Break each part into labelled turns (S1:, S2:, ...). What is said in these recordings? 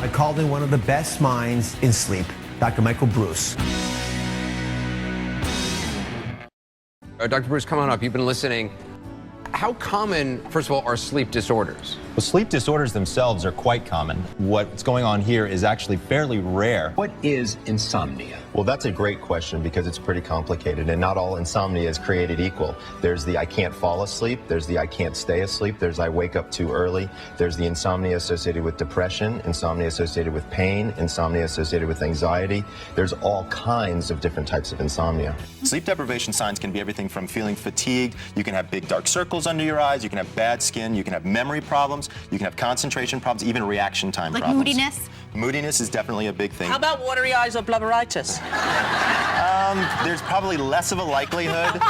S1: I called in one of the best minds in sleep, Dr. Michael Breus.
S2: Dr. Breus, come on up. You've been listening. How common, first of all, are sleep disorders?
S3: Well, sleep disorders themselves are quite common. What's going on here is actually fairly rare.
S4: What is insomnia?
S3: Well, that's a great question because it's pretty complicated, and not all insomnia is created equal. There's the I can't fall asleep, there's the I can't stay asleep, there's I wake up too early, there's the insomnia associated with depression, insomnia associated with pain, insomnia associated with anxiety. There's all kinds of different types of insomnia. Sleep deprivation signs can be everything from feeling fatigued, you can have big dark circles under your eyes, you can have bad skin, you can have memory problems, you can have concentration problems, even reaction time problems.
S5: Like moodiness?
S3: Moodiness is definitely a big thing.
S6: How about watery eyes or blubberitis?
S3: There's probably less of a likelihood.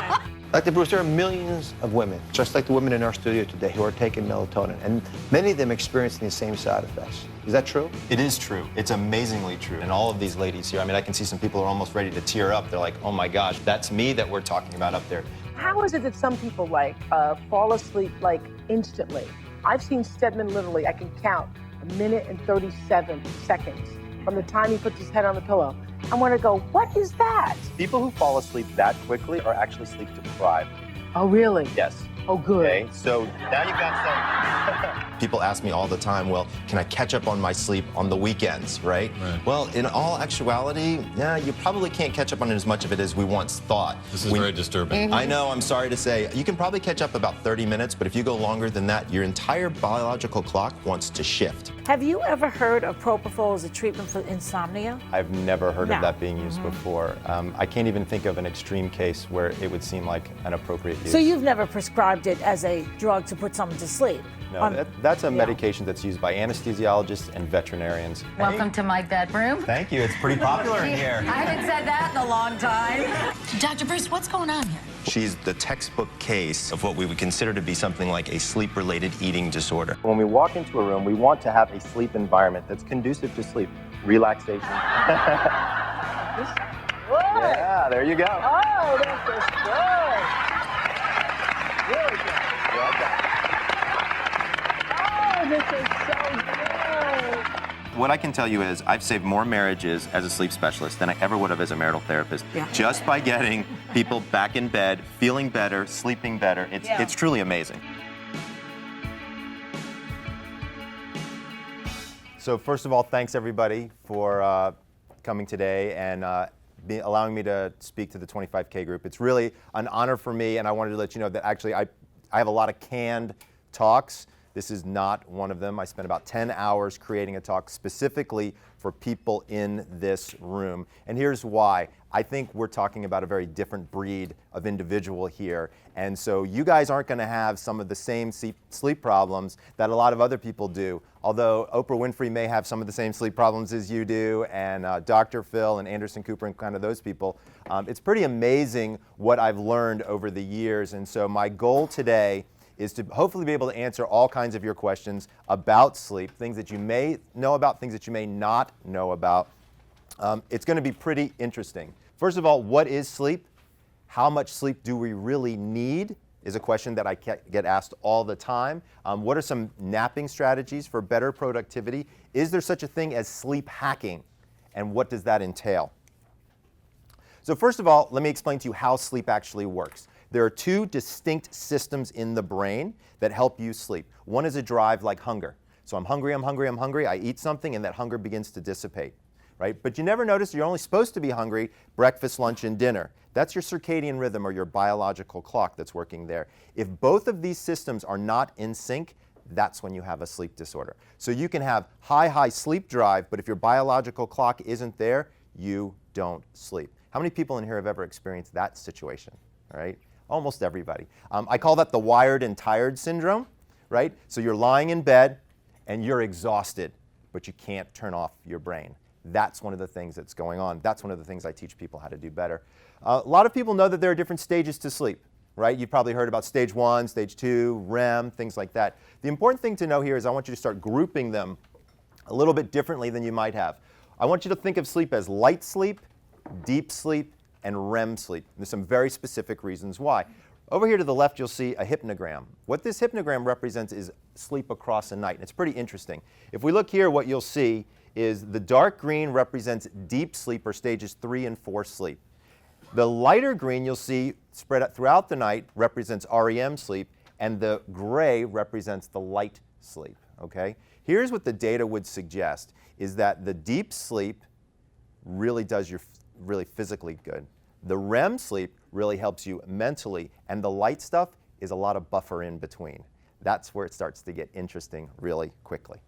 S7: Dr. Breus, there are millions of women, just like the women in our studio today, who are taking melatonin, and many of them experiencing the same side effects. Is that true?
S3: It is true. It's amazingly true. And all of these ladies here, I mean, I can see some people are almost ready to tear up. They're like, oh my gosh, that's me that we're talking about up there.
S6: How is it that some people fall asleep instantly? I've seen Stedman literally, I can count, 1 minute and 37 seconds from the time he puts his head on the pillow. I want to go, what is that?
S8: People who fall asleep that quickly are actually sleep deprived.
S6: Oh, really?
S8: Yes.
S6: Oh, good.
S8: Okay, so now you've got some.
S3: People ask me all the time, well, can I catch up on my sleep on the weekends, right? Well, in all actuality, yeah, you probably can't catch up on as much of it as we once thought.
S9: This is very disturbing.
S3: I know, I'm sorry to say. You can probably catch up about 30 minutes, but if you go longer than that, your entire biological clock wants to shift.
S5: Have you ever heard of propofol as a treatment for insomnia?
S3: I've never heard
S5: No.
S3: of that being used before. I can't even think of an extreme case where it would seem like an appropriate use.
S5: So you've never prescribed it as a drug to put someone to sleep?
S3: No, that's a medication that's used by anesthesiologists and veterinarians.
S10: Welcome to my bedroom.
S3: Thank you. It's pretty popular in here.
S10: I haven't said that in a long time. Dr. Breus, what's going on here?
S3: She's the textbook case of what we would consider to be something like a sleep-related eating disorder.
S8: When we walk into a room, we want to have a sleep environment that's conducive to sleep. Relaxation. Yeah, there you go.
S6: Oh, this is good. Really good. Oh, this is so good.
S3: What I can tell you is I've saved more marriages as a sleep specialist than I ever would have as a marital therapist, just by getting people back in bed, feeling better, sleeping better. It's truly amazing. So first of all, thanks everybody for coming today and allowing me to speak to the 25K group. It's really an honor for me, and I wanted to let you know that actually I have a lot of canned talks. This is not one of them. I spent about 10 hours creating a talk specifically for people in this room. And here's why. I think we're talking about a very different breed of individual here. And so you guys aren't going to have some of the same sleep problems that a lot of other people do. Although Oprah Winfrey may have some of the same sleep problems as you do, and Dr. Phil and Anderson Cooper and kind of those people. It's pretty amazing what I've learned over the years. And so my goal today is to hopefully be able to answer all kinds of your questions about sleep, things that you may know about, things that you may not know about. It's going to be pretty interesting. First of all, what is sleep? How much sleep do we really need is a question that I get asked all the time. What are some napping strategies for better productivity? Is there such a thing as sleep hacking? And what does that entail? So first of all, let me explain to you how sleep actually works. There are two distinct systems in the brain that help you sleep. One is a drive like hunger. So I'm hungry, I eat something, and that hunger begins to dissipate, right? But you never notice you're only supposed to be hungry breakfast, lunch, and dinner. That's your circadian rhythm or your biological clock that's working there. If both of these systems are not in sync, that's when you have a sleep disorder. So you can have high sleep drive, but if your biological clock isn't there, you don't sleep. How many people in here have ever experienced that situation, all right? Almost everybody. I call that the wired and tired syndrome, right? So you're lying in bed and you're exhausted, but you can't turn off your brain. That's one of the things that's going on. That's one of the things I teach people how to do better. A lot of people know that there are different stages to sleep, right? You've probably heard about stage 1, stage 2, REM, things like that. The important thing to know here is I want you to start grouping them a little bit differently than you might have. I want you to think of sleep as light sleep, deep sleep, and REM sleep. There's some very specific reasons why. Over here to the left, you'll see a hypnogram. What this hypnogram represents is sleep across a night, and it's pretty interesting. If we look here, what you'll see is the dark green represents deep sleep, or stages 3 and 4 sleep. The lighter green you'll see spread out throughout the night represents REM sleep, and the gray represents the light sleep, okay? Here's what the data would suggest, is that the deep sleep really does you really physically good. The REM sleep really helps you mentally, and the light stuff is a lot of buffer in between. That's where it starts to get interesting really quickly.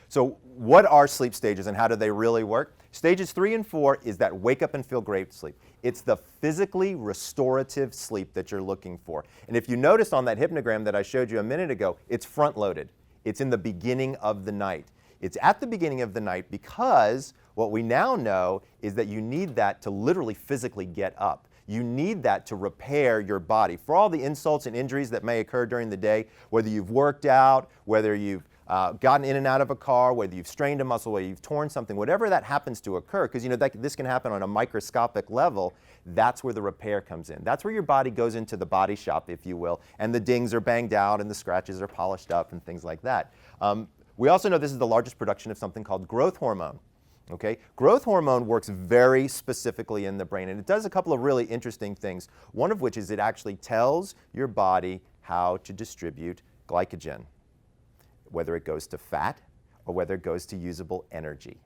S3: So what are sleep stages and how do they really work? Stages 3 and 4 is that wake up and feel great sleep. It's the physically restorative sleep that you're looking for. And if you noticed on that hypnogram that I showed you a minute ago, it's front loaded. It's in the beginning of the night. It's at the beginning of the night because what we now know is that you need that to literally physically get up. You need that to repair your body. For all the insults and injuries that may occur during the day, whether you've worked out, whether you've gotten in and out of a car, whether you've strained a muscle, whether you've torn something, whatever that happens to occur, because you know this can happen on a microscopic level, that's where the repair comes in. That's where your body goes into the body shop, if you will, and the dings are banged out and the scratches are polished up and things like that. We also know this is the largest production of something called growth hormone. Okay? Growth hormone works very specifically in the brain, and it does a couple of really interesting things, one of which is it actually tells your body how to distribute glycogen, whether it goes to fat or whether it goes to usable energy.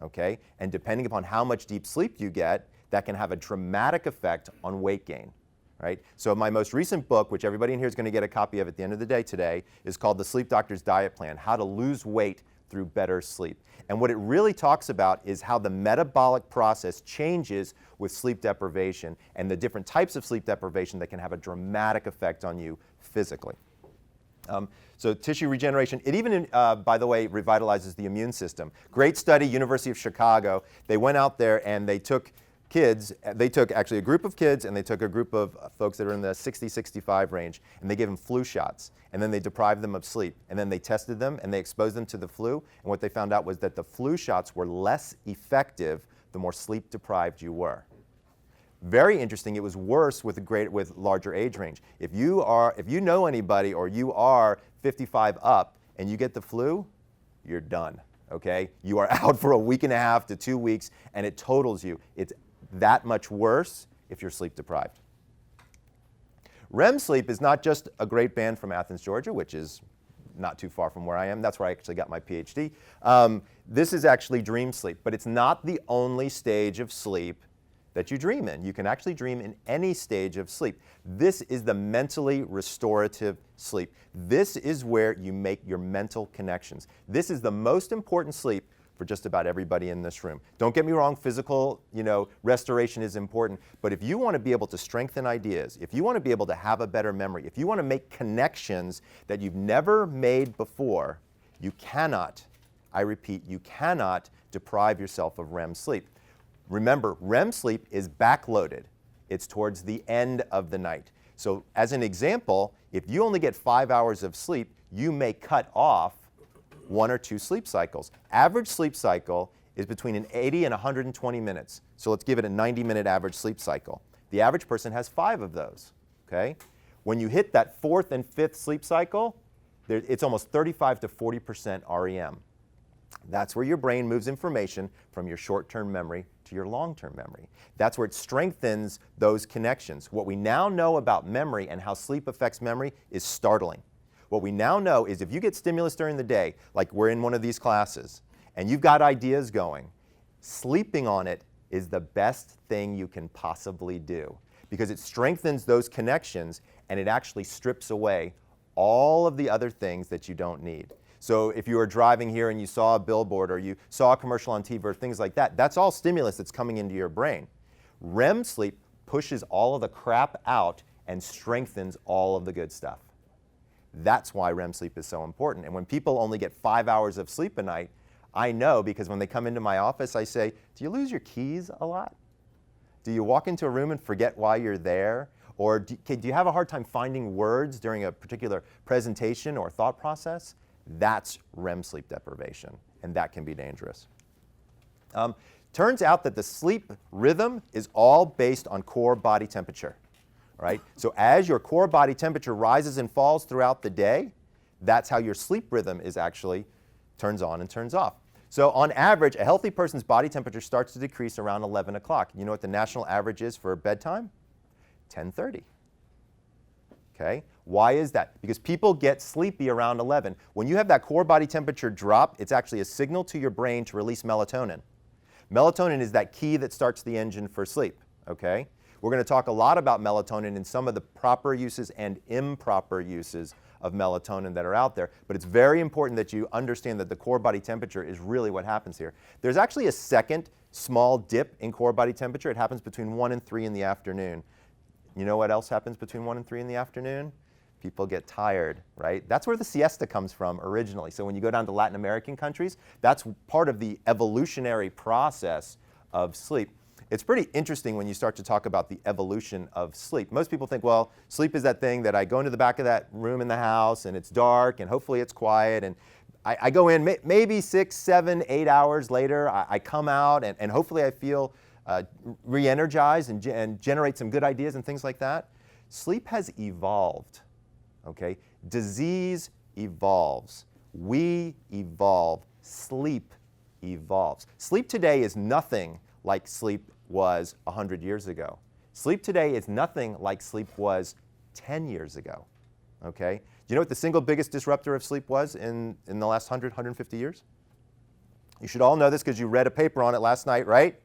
S3: Okay? And depending upon how much deep sleep you get, that can have a dramatic effect on weight gain. Right? So my most recent book, which everybody in here is going to get a copy of at the end of the day today, is called The Sleep Doctor's Diet Plan, How to Lose Weight Through Better Sleep. And what it really talks about is how the metabolic process changes with sleep deprivation and the different types of sleep deprivation that can have a dramatic effect on you physically. So tissue regeneration, it even, by the way, revitalizes the immune system. Great study, University of Chicago. They went out there and they took kids, they took actually a group of kids and they took a group of folks that are in the 60-65 range, and they gave them flu shots, and then they deprived them of sleep, and then they tested them and they exposed them to the flu, and what they found out was that the flu shots were less effective the more sleep deprived you were. Very interesting, it was worse with larger age range. If you know anybody or you are 55 up and you get the flu, you're done. Okay? You are out for a week and a half to 2 weeks, and it totals you. It's that much worse if you're sleep deprived. REM sleep is not just a great band from Athens, Georgia, which is not too far from where I am. That's where I actually got my Ph.D. This is actually dream sleep, but it's not the only stage of sleep that you dream in. You can actually dream in any stage of sleep. This is the mentally restorative sleep. This is where you make your mental connections. This is the most important sleep for just about everybody in this room. Don't get me wrong, physical, restoration is important, but if you want to be able to strengthen ideas, if you want to be able to have a better memory, if you want to make connections that you've never made before, you cannot, I repeat, you cannot deprive yourself of REM sleep. Remember, REM sleep is backloaded. It's towards the end of the night. So as an example, if you only get 5 hours of sleep, you may cut off 1 or 2 sleep cycles. Average sleep cycle is between an 80 and 120 minutes. So let's give it a 90-minute average sleep cycle. The average person has 5 of those. Okay? When you hit that 4th and 5th sleep cycle, it's almost 35 to 40% REM. That's where your brain moves information from your short-term memory to your long-term memory. That's where it strengthens those connections. What we now know about memory and how sleep affects memory is startling. What we now know is if you get stimulus during the day, like we're in one of these classes, and you've got ideas going, sleeping on it is the best thing you can possibly do because it strengthens those connections and it actually strips away all of the other things that you don't need. So if you were driving here and you saw a billboard or you saw a commercial on TV or things like that, that's all stimulus that's coming into your brain. REM sleep pushes all of the crap out and strengthens all of the good stuff. That's why REM sleep is so important. And when people only get 5 hours of sleep a night, I know because when they come into my office, I say, do you lose your keys a lot? Do you walk into a room and forget why you're there? Or do you have a hard time finding words during a particular presentation or thought process? That's REM sleep deprivation, and that can be dangerous. Turns out that the sleep rhythm is all based on core body temperature. Right? So as your core body temperature rises and falls throughout the day, that's how your sleep rhythm is actually turns on and turns off. So on average, a healthy person's body temperature starts to decrease around 11 o'clock. You know what the national average is for bedtime? 10:30. Okay? Why is that? Because people get sleepy around 11. When you have that core body temperature drop, it's actually a signal to your brain to release melatonin. Melatonin is that key that starts the engine for sleep. Okay? We're going to talk a lot about melatonin and some of the proper uses and improper uses of melatonin that are out there, but it's very important that you understand that the core body temperature is really what happens here. There's actually a second small dip in core body temperature. It happens between 1 and 3 in the afternoon. You know what else happens between 1 and 3 in the afternoon? People get tired, right? That's where the siesta comes from originally. So when you go down to Latin American countries, that's part of the evolutionary process of sleep. It's pretty interesting when you start to talk about the evolution of sleep. Most people think, well, sleep is that thing that I go into the back of that room in the house and it's dark and hopefully it's quiet, and I go in maybe 6, 7, 8 hours later, I come out and hopefully I feel re-energized and generate some good ideas and things like that. Sleep has evolved, okay? Disease evolves. We evolve. Sleep evolves. Sleep today is nothing like sleep was 100 years ago. Sleep today is nothing like sleep was 10 years ago, okay? Do you know what the single biggest disruptor of sleep was in the last 100, 150 years? You should all know this because you read a paper on it last night, right?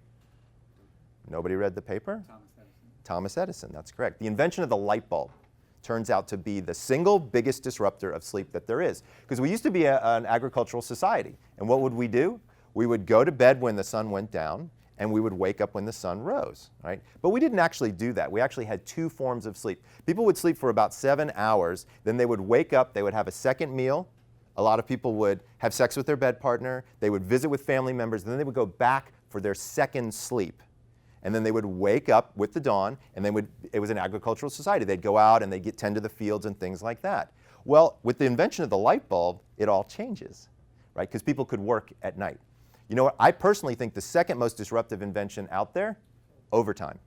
S3: Nobody read the paper? Thomas Edison, that's correct. The invention of the light bulb turns out to be the single biggest disruptor of sleep that there is. Because we used to be an agricultural society, and what would we do? We would go to bed when the sun went down, and we would wake up when the sun rose, right? But we didn't actually do that. We actually had two forms of sleep. People would sleep for about 7 hours, then they would wake up, they would have a second meal. A lot of people would have sex with their bed partner, they would visit with family members, and then they would go back for their second sleep. And then they would wake up with the dawn, and it was an agricultural society. They'd go out and they'd tend to the fields and things like that. Well, with the invention of the light bulb, it all changes, right? Because people could work at night. You know what? I personally think the second most disruptive invention out there, overtime.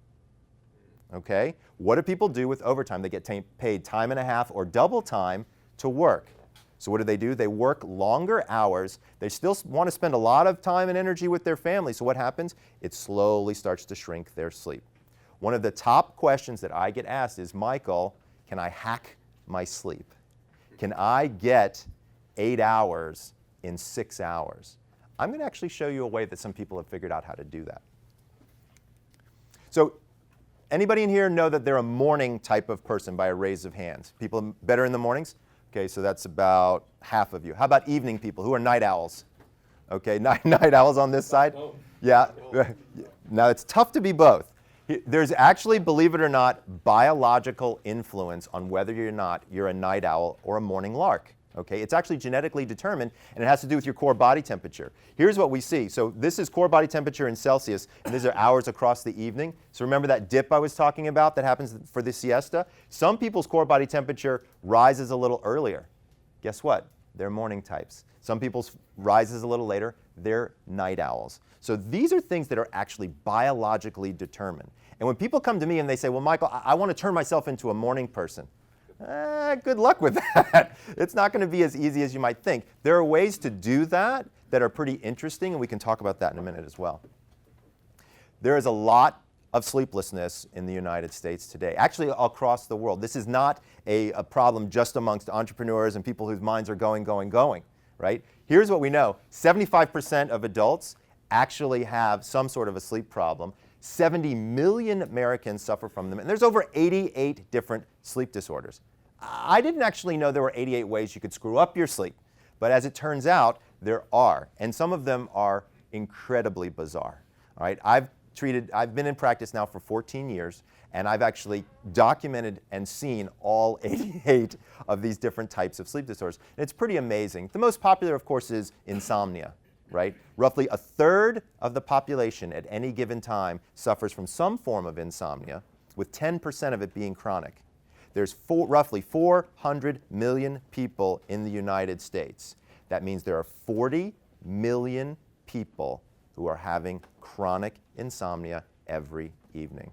S3: Okay? What do people do with overtime? They get paid time and a half or double time to work. So what do? They work longer hours. They still want to spend a lot of time and energy with their family. So what happens? It slowly starts to shrink their sleep. One of the top questions that I get asked is, Michael, can I hack my sleep? Can I get 8 hours in 6 hours? I'm going to actually show you a way that some people have figured out how to do that. So anybody in here know that they're a morning type of person by a raise of hands? People better in the mornings? Okay, so that's about half of you. How about evening people? Who are night owls? Okay, night owls on this side? Yeah. Now, it's tough to be both. There's actually, believe it or not, biological influence on whether or not you're a night owl or a morning lark. Okay, it's actually genetically determined, and it has to do with your core body temperature. Here's what we see. So this is core body temperature in Celsius, and these are hours across the evening. So remember that dip I was talking about that happens for the siesta? Some people's core body temperature rises a little earlier. Guess what? They're morning types. Some people's rises a little later. They're night owls. So these are things that are actually biologically determined. And when people come to me and they say, well, Michael, I want to turn myself into a morning person. Good luck with that. It's not going to be as easy as you might think. There are ways to do that that are pretty interesting, and we can talk about that in a minute as well. There is a lot of sleeplessness in the United States today, actually across the world. This is not a problem just amongst entrepreneurs and people whose minds are going, right? Here's what we know. 75% of adults actually have some sort of a sleep problem. 70 million Americans suffer from them, and there's over 88 different sleep disorders. I didn't actually know there were 88 ways you could screw up your sleep, but as it turns out, there are, and some of them are incredibly bizarre. All right, I've been in practice now for 14 years, and I've actually documented and seen all 88 of these different types of sleep disorders, and it's pretty amazing. The most popular, of course, is insomnia. Right? Roughly a third of the population at any given time suffers from some form of insomnia, with 10% of it being chronic. There's roughly 400 million people in the United States. That means there are 40 million people who are having chronic insomnia every evening.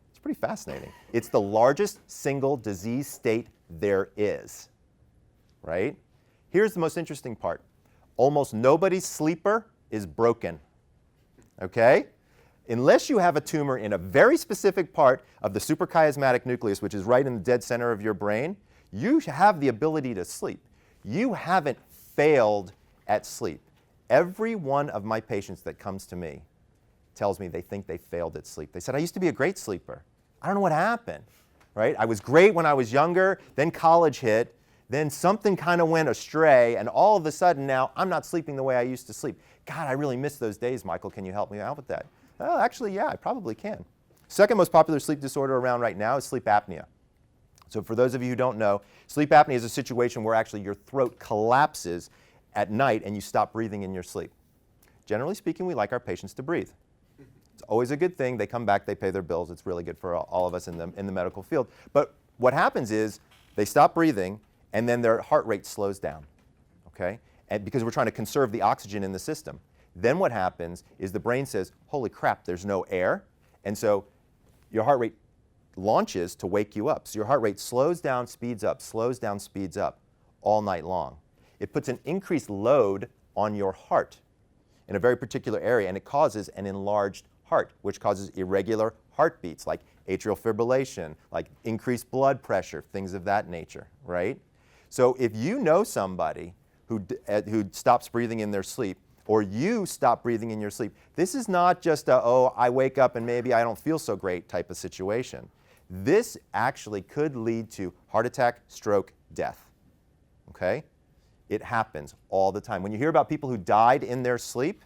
S3: It's pretty fascinating. It's the largest single disease state there is. Right? Here's the most interesting part. Almost nobody's sleeper is broken, okay? Unless you have a tumor in a very specific part of the suprachiasmatic nucleus, which is right in the dead center of your brain, you have the ability to sleep. You haven't failed at sleep. Every one of my patients that comes to me tells me they think they failed at sleep. They said, I used to be a great sleeper. I don't know what happened, right? I was great when I was younger, then college hit, then something kind of went astray, and all of a sudden now I'm not sleeping the way I used to sleep. God, I really miss those days, Michael. Can you help me out with that? Oh, actually, yeah, I probably can. Second most popular sleep disorder around right now is sleep apnea. So for those of you who don't know, sleep apnea is a situation where actually your throat collapses at night and you stop breathing in your sleep. Generally speaking, we like our patients to breathe. It's always a good thing. They come back, they pay their bills. It's really good for all of us in the medical field. But what happens is they stop breathing and then their heart rate slows down, okay? And because we're trying to conserve the oxygen in the system. Then what happens is the brain says, holy crap, there's no air. And so your heart rate launches to wake you up. So your heart rate slows down, speeds up, slows down, speeds up all night long. It puts an increased load on your heart in a very particular area, and it causes an enlarged heart, which causes irregular heartbeats like atrial fibrillation, like increased blood pressure, things of that nature, right? So if you know somebody who stops breathing in their sleep, or you stop breathing in your sleep, this is not just a, oh, I wake up and maybe I don't feel so great type of situation. This actually could lead to heart attack, stroke, death, okay? It happens all the time. When you hear about people who died in their sleep,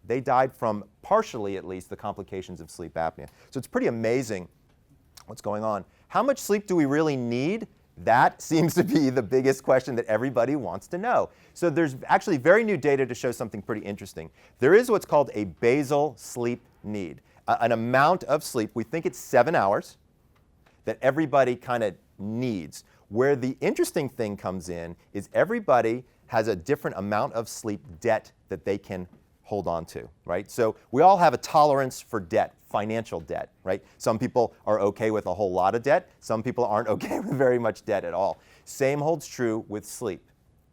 S3: they died from, partially at least, the complications of sleep apnea. So it's pretty amazing what's going on. How much sleep do we really need? That seems to be the biggest question that everybody wants to know. So there's actually very new data to show something pretty interesting. There is what's called a basal sleep need, an amount of sleep, we think it's 7 hours, that everybody kind of needs. Where the interesting thing comes in is everybody has a different amount of sleep debt that they can hold on to, right? So we all have a tolerance for debt, financial debt, right? Some people are okay with a whole lot of debt. Some people aren't okay with very much debt at all. Same holds true with sleep,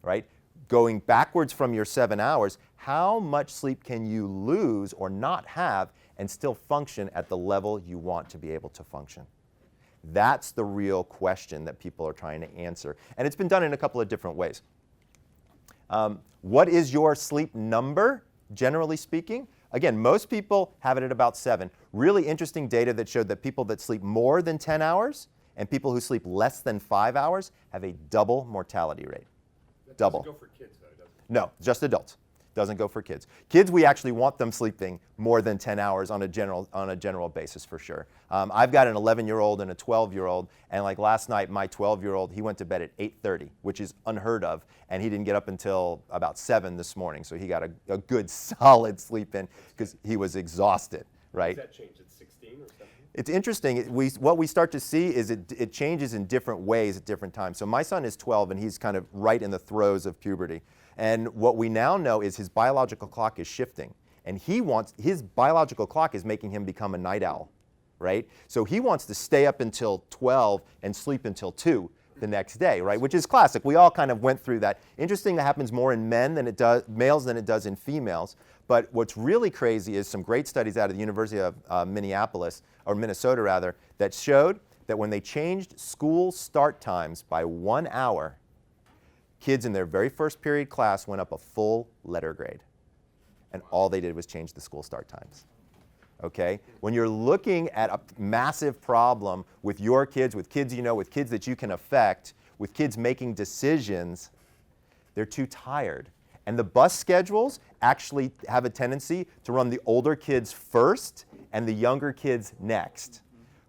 S3: right? Going backwards from your 7 hours, how much sleep can you lose or not have and still function at the level you want to be able to function? That's the real question that people are trying to answer. And it's been done in a couple of different ways. What is your sleep number, generally speaking? Again, most people have it at about 7. Really interesting data that showed that people that sleep more than 10 hours and people who sleep less than 5 hours have a double mortality rate. Double.
S9: Doesn't go for kids, though, does it?
S3: No, just adults. Doesn't go for kids. Kids, we actually want them sleeping more than 10 hours on a general basis for sure. I've got an 11-year-old and a 12-year-old, and like last night, my 12-year-old, he went to bed at 8:30, which is unheard of, and he didn't get up until about 7 this morning, so he got a good solid sleep in because he was exhausted, right?
S9: Does that change at 16 or 17?
S3: It's interesting. What we start to see is it changes in different ways at different times. So my son is 12, and he's kind of right in the throes of puberty. And what we now know is his biological clock is shifting. And his biological clock is making him become a night owl, right? So he wants to stay up until 12 and sleep until 2 the next day, right? Which is classic. We all kind of went through that. Interesting, that happens more in males than it does in females. But what's really crazy is some great studies out of the University of Minnesota rather, that showed that when they changed school start times by 1 hour, kids in their very first period class went up a full letter grade. And all they did was change the school start times. Okay? When you're looking at a massive problem with your kids, with kids you know, with kids that you can affect, with kids making decisions, they're too tired. And the bus schedules actually have a tendency to run the older kids first and the younger kids next,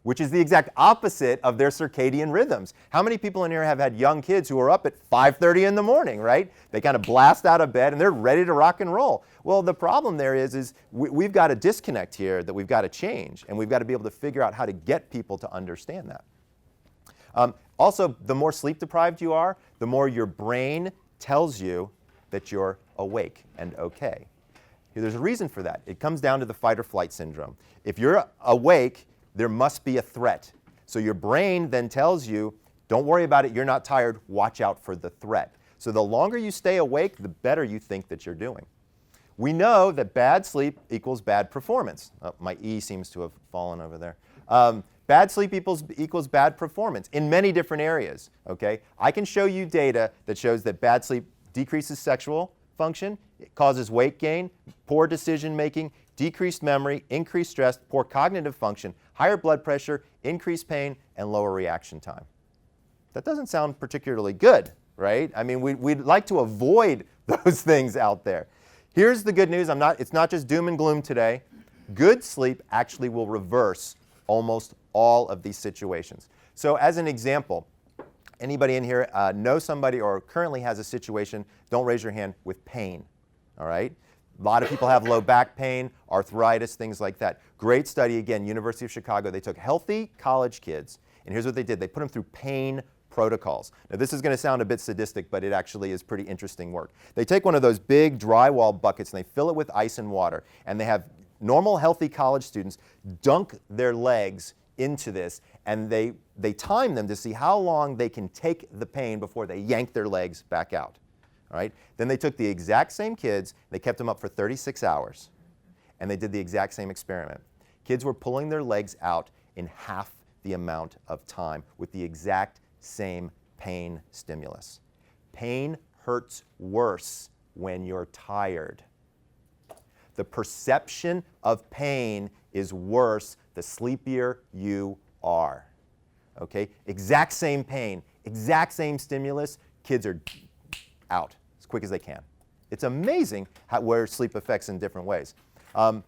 S3: which is the exact opposite of their circadian rhythms. How many people in here have had young kids who are up at 5:30 in the morning, right? They kind of blast out of bed and they're ready to rock and roll. Well, the problem there is we've got a disconnect here that we've got to change, and we've got to be able to figure out how to get people to understand that. Also, the more sleep deprived you are, the more your brain tells you that you're awake and okay. There's a reason for that. It comes down to the fight or flight syndrome. If you're awake, there must be a threat. So your brain then tells you, don't worry about it, you're not tired, watch out for the threat. So the longer you stay awake, the better you think that you're doing. We know that bad sleep equals bad performance. Oh, my E seems to have fallen over there. Bad sleep equals bad performance in many different areas. Okay? I can show you data that shows that bad sleep decreases sexual function, it causes weight gain, poor decision making, decreased memory, increased stress, poor cognitive function, higher blood pressure, increased pain, and lower reaction time. That doesn't sound particularly good, right? I mean, we'd like to avoid those things out there. Here's the good news. It's not just doom and gloom today. Good sleep actually will reverse almost all of these situations. So as an example, anybody in here know somebody or currently has a situation, don't raise your hand, with pain, all right? A lot of people have low back pain, arthritis, things like that. Great study, again, University of Chicago. They took healthy college kids, and here's what they did. They put them through pain protocols. Now, this is going to sound a bit sadistic, but it actually is pretty interesting work. They take one of those big drywall buckets, and they fill it with ice and water, and they have normal, healthy college students dunk their legs into this, and they time them to see how long they can take the pain before they yank their legs back out. All right? Then they took the exact same kids, they kept them up for 36 hours, and they did the exact same experiment. Kids were pulling their legs out in half the amount of time with the exact same pain stimulus. Pain hurts worse when you're tired. The perception of pain is worse the sleepier you are. Okay? Exact same pain, exact same stimulus, kids are out as quick as they can. It's amazing where sleep affects in different ways. I'm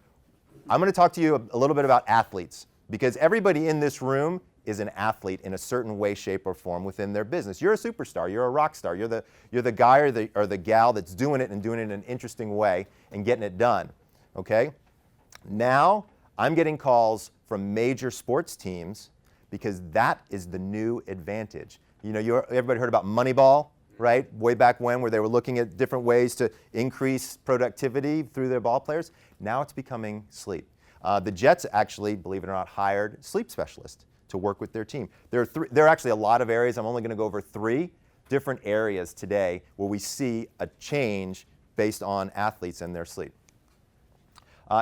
S3: going to talk to you a little bit about athletes, because everybody in this room is an athlete in a certain way, shape, or form within their business. You're a superstar. You're a rock star. You're the guy or the gal that's doing it and doing it in an interesting way and getting it done. Okay? Now I'm getting calls from major sports teams because that is the new advantage. You know, everybody heard about Moneyball, right? Way back when, where they were looking at different ways to increase productivity through their ball players. Now it's becoming sleep. The Jets actually, believe it or not, hired sleep specialists to work with their team. There are actually a lot of areas. I'm only going to go over 3 different areas today where we see a change based on athletes and their sleep.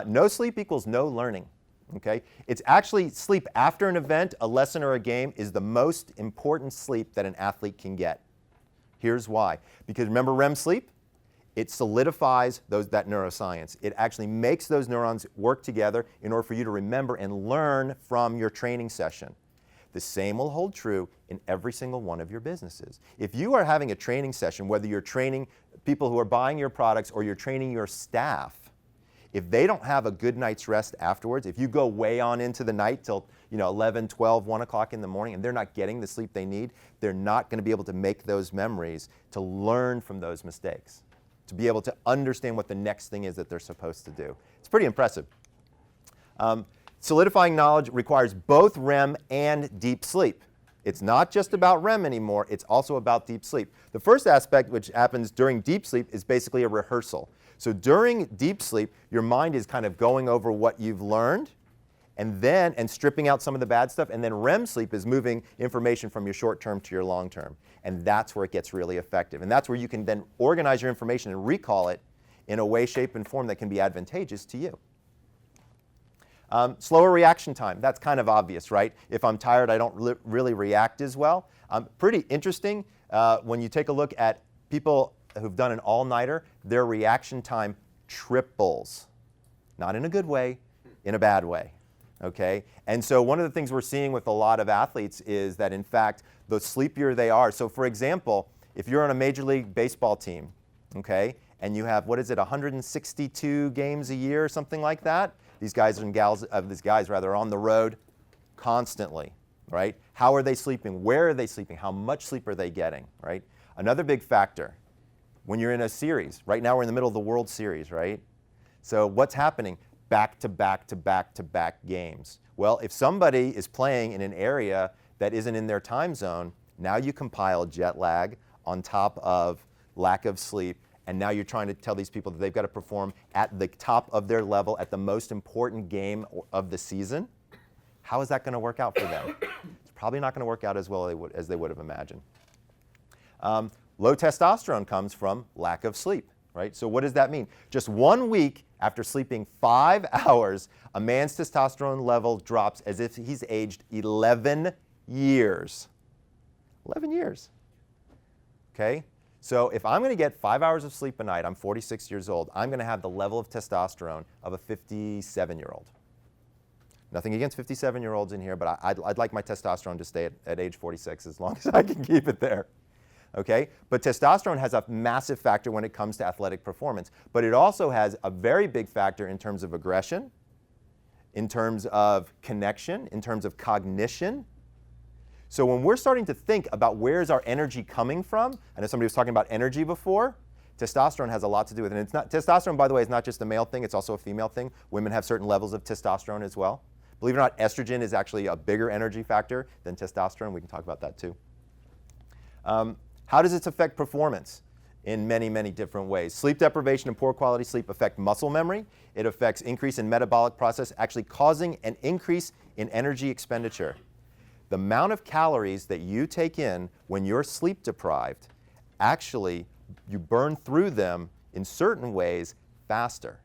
S3: No sleep equals no learning. Okay? It's actually sleep after an event, a lesson, or a game is the most important sleep that an athlete can get. Here's why. Because remember REM sleep? It solidifies that neuroscience. It actually makes those neurons work together in order for you to remember and learn from your training session. The same will hold true in every single one of your businesses. If you are having a training session, whether you're training people who are buying your products or you're training your staff, if they don't have a good night's rest afterwards, if you go way on into the night till 11, 12, 1 o'clock in the morning and they're not getting the sleep they need, they're not going to be able to make those memories to learn from those mistakes, to be able to understand what the next thing is that they're supposed to do. It's pretty impressive. Solidifying knowledge requires both REM and deep sleep. It's not just about REM anymore, it's also about deep sleep. The first aspect, which happens during deep sleep, is basically a rehearsal. So during deep sleep, your mind is kind of going over what you've learned and stripping out some of the bad stuff, and then REM sleep is moving information from your short term to your long term. And that's where it gets really effective. And that's where you can then organize your information and recall it in a way, shape, and form that can be advantageous to you. Slower reaction time. That's kind of obvious, right? If I'm tired, I don't really react as well. Pretty interesting when you take a look at people who've done an all-nighter, their reaction time triples. Not in a good way, in a bad way. Okay? And so one of the things we're seeing with a lot of athletes is that, in fact, the sleepier they are. So for example, if you're on a Major League Baseball team, okay, and you have, 162 games a year or something like that, these guys are on the road constantly, right? How are they sleeping? Where are they sleeping? How much sleep are they getting, right? Another big factor, when you're in a series, right now we're in the middle of the World Series, right? So what's happening? Back to back to back to back games. Well, if somebody is playing in an area that isn't in their time zone, now you compile jet lag on top of lack of sleep, and now you're trying to tell these people that they've got to perform at the top of their level at the most important game of the season. How is that going to work out for them? It's probably not going to work out as well as they would have imagined. Low testosterone comes from lack of sleep, right? So what does that mean? Just 1 week after sleeping 5 hours, a man's testosterone level drops as if he's aged 11 years. 11 years. Okay? So if I'm going to get 5 hours of sleep a night, I'm 46 years old, I'm going to have the level of testosterone of a 57-year-old. Nothing against 57-year-olds in here, but I'd like my testosterone to stay at age 46 as long as I can keep it there. Okay? But testosterone has a massive factor when it comes to athletic performance. But it also has a very big factor in terms of aggression, in terms of connection, in terms of cognition. So when we're starting to think about where's our energy coming from, I know somebody was talking about energy before, testosterone has a lot to do with it. And it's not, testosterone, by the way, is not just a male thing, it's also a female thing. Women have certain levels of testosterone as well. Believe it or not, estrogen is actually a bigger energy factor than testosterone. We can talk about that too. How does it affect performance? In many, many different ways. Sleep deprivation and poor quality sleep affect muscle memory. It affects increase in metabolic process, actually causing an increase in energy expenditure. The amount of calories that you take in when you're sleep deprived, actually, you burn through them in certain ways faster.